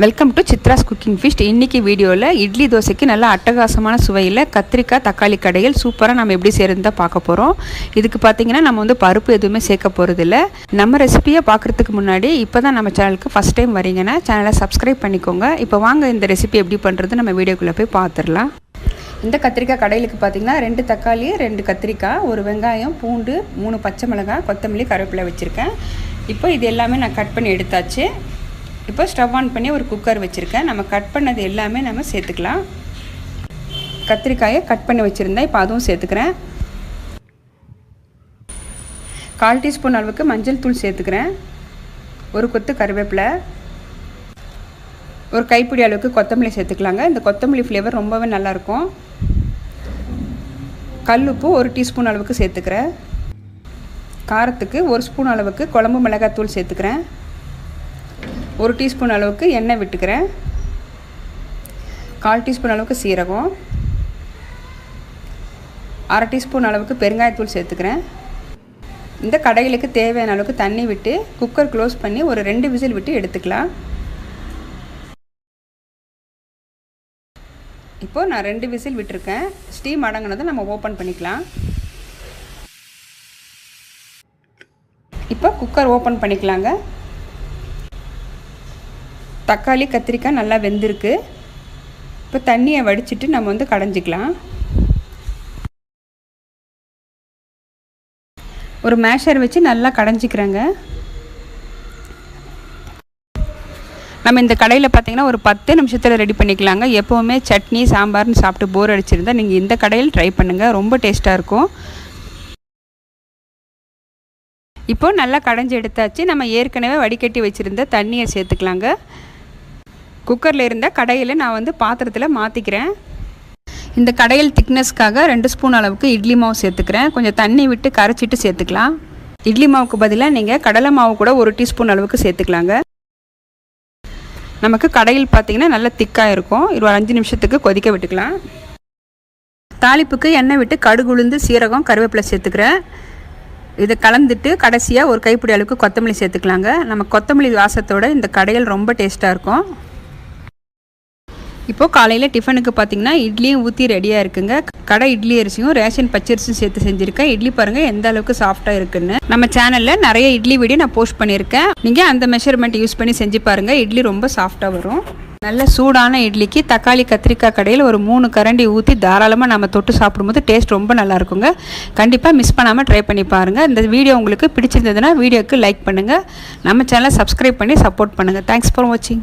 Welcome to Chitra's cooking feast. இன்றைக்கி வீடியோவில் இட்லி தோசைக்கு நல்ல அட்டகாசமான சுவையில் கத்திரிக்காய் தக்காளி கடையில் சூப்பராக நம்ம எப்படி சேர்ந்து பார்க்க போகிறோம். இதுக்கு பார்த்திங்கன்னா நம்ம பருப்பு எதுவுமே சேர்க்க போகிறதில்ல. நம்ம ரெசிபியை பார்க்குறதுக்கு முன்னாடி இப்போ தான் நம்ம சேனலுக்கு ஃபஸ்ட் டைம் வரீங்கன்னா சேனலை சப்ஸ்கிரைப் பண்ணிக்கோங்க. இப்போ வாங்க இந்த ரெசிபி எப்படி பண்ணுறது நம்ம வீடியோக்குள்ளே போய் பார்த்துடலாம். இந்த கத்திரிக்காய் கடையிலுக்கு பார்த்திங்கன்னா 2 தக்காளி, 2 கத்திரிக்காய், 1 வெங்காயம், பூண்டு, 3 பச்சை மிளகாய், கொத்தமல்லி, கருவேப்பிலை வச்சுருக்கேன். இப்போ இது எல்லாமே நான் கட் பண்ணி எடுத்தாச்சு. இப்போ ஸ்டவ் ஆன் பண்ணி ஒரு குக்கர் வச்சுருக்கேன். நம்ம கட் பண்ணது எல்லாமே நம்ம சேர்த்துக்கலாம். கத்திரிக்காயை கட் பண்ணி வச்சுருந்தேன், இப்போ அதுவும் சேர்த்துக்கிறேன். 1/4 டீஸ்பூன் அளவுக்கு மஞ்சள் தூள் சேர்த்துக்கிறேன். ஒரு கொத்து கருவேப்பிலை, ஒரு கைப்பிடி அளவுக்கு கொத்தமல்லி சேர்த்துக்கலாங்க. இந்த கொத்தமல்லி ஃப்ளேவர் ரொம்பவே நல்லாயிருக்கும். கல்லுப்பு 1 டீஸ்பூன் அளவுக்கு சேர்த்துக்கிறேன். காரத்துக்கு 1 ஸ்பூன் அளவுக்கு குழம்பு மிளகாய் தூள் சேர்த்துக்கிறேன். 1 டீஸ்பூன் அளவுக்கு எண்ணெய் விட்டுக்கிறேன். 1/4 டீஸ்பூன் அளவுக்கு சீரகம், 1/2 டீஸ்பூன் அளவுக்கு பெருங்காயத்தூள் சேர்த்துக்கிறேன். இந்த கடைகளுக்கு தேவையான அளவுக்கு தண்ணி விட்டு குக்கர் க்ளோஸ் பண்ணி ஒரு 2 விசில் விட்டு எடுத்துக்கலாம். இப்போது நான் 2 விசில் விட்டுருக்கேன். ஸ்டீம் அடங்கினதை நம்ம ஓப்பன் பண்ணிக்கலாம். இப்போ குக்கர் ஓப்பன் பண்ணிக்கலாங்க. தக்காளி கத்திரிக்காய் நல்லா வெந்திருக்கு. இப்போ தண்ணியை வடிச்சிட்டு நம்ம கடைஞ்சிக்கலாம். ஒரு மேஷர் வச்சு நல்லா கடைஞ்சிக்கிறேங்க. நம்ம இந்த கடையில் பார்த்திங்கன்னா ஒரு 10 நிமிஷத்தில் ரெடி பண்ணிக்கலாங்க. எப்போவுமே சட்னி சாம்பார்னு சாப்பிட்டு போர் அடிச்சிருந்தால் நீங்கள் இந்த கடையில் ட்ரை பண்ணுங்கள், ரொம்ப டேஸ்ட்டாக இருக்கும். இப்போது நல்லா கடைஞ்சி எடுத்தாச்சு. நம்ம ஏற்கனவே வடிகட்டி வச்சுருந்த தண்ணியை சேர்த்துக்கலாங்க. குக்கரில் இருந்த கடையில் நான் பாத்திரத்தில் மாற்றிக்கிறேன். இந்த கடையில் திக்னஸ்க்காக 2 ஸ்பூன் அளவுக்கு இட்லி மாவு சேர்த்துக்கிறேன். கொஞ்சம் தண்ணி விட்டு கரைச்சிட்டு சேர்த்துக்கலாம். இட்லி மாவுக்கு பதிலாக நீங்கள் கடலை மாவு கூட 1 டீஸ்பூன் அளவுக்கு சேர்த்துக்கலாங்க. நமக்கு கடையில் பார்த்திங்கன்னா நல்லா திக்காக இருக்கும். ஒரு 5 நிமிஷத்துக்கு கொதிக்க விட்டுக்கலாம். தாளிப்புக்கு எண்ணெய் விட்டு கடுகு, உளுந்து, சீரகம், கருவேப்பிலை சேர்த்துக்கிறேன். இதை கலந்துட்டு கடைசியாக ஒரு கைப்பிடி அளவுக்கு கொத்தமல்லி சேர்த்துக்கலாங்க. நம்ம கொத்தமல்லி வாசத்தோட இந்த கடையில் ரொம்ப டேஸ்ட்டாக இருக்கும். இப்போது காலையில் டிஃபனுக்கு பார்த்திங்கன்னா இட்லியும் ஊற்றி ரெடியாக இருக்குங்க. கடை இட்லி அரிசியும் ரேஷன் பச்சரிசியும் சேர்த்து செஞ்சுருக்கேன். இட்லி பாருங்கள் எந்த அளவுக்கு சாஃப்டாக இருக்குன்னு. நம்ம சேனலில் நிறைய இட்லி வீடியோ நான் போஸ்ட் பண்ணியிருக்கேன். நீங்கள் அந்த மெஷர்மெண்ட் யூஸ் பண்ணி செஞ்சு பாருங்கள். இட்லி ரொம்ப சாஃப்டாக வரும். நல்ல சூடான இட்லிக்கு தக்காளி கத்திரிக்காய் கடையில் ஒரு 3 கரண்டி ஊற்றி தாராளமாக நம்ம தொட்டு சாப்பிடும்போது டேஸ்ட் ரொம்ப நல்லாயிருக்குங்க. கண்டிப்பாக மிஸ் பண்ணாமல் ட்ரை பண்ணி பாருங்கள். இந்த வீடியோ உங்களுக்கு பிடிச்சிருந்ததுன்னா வீடியோக்கு லைக் பண்ணுங்கள். நம்ம சேனலை சப்ஸ்கிரைப் பண்ணி சப்போர்ட் பண்ணுங்கள். தேங்க்ஸ் ஃபார் வாட்சிங்.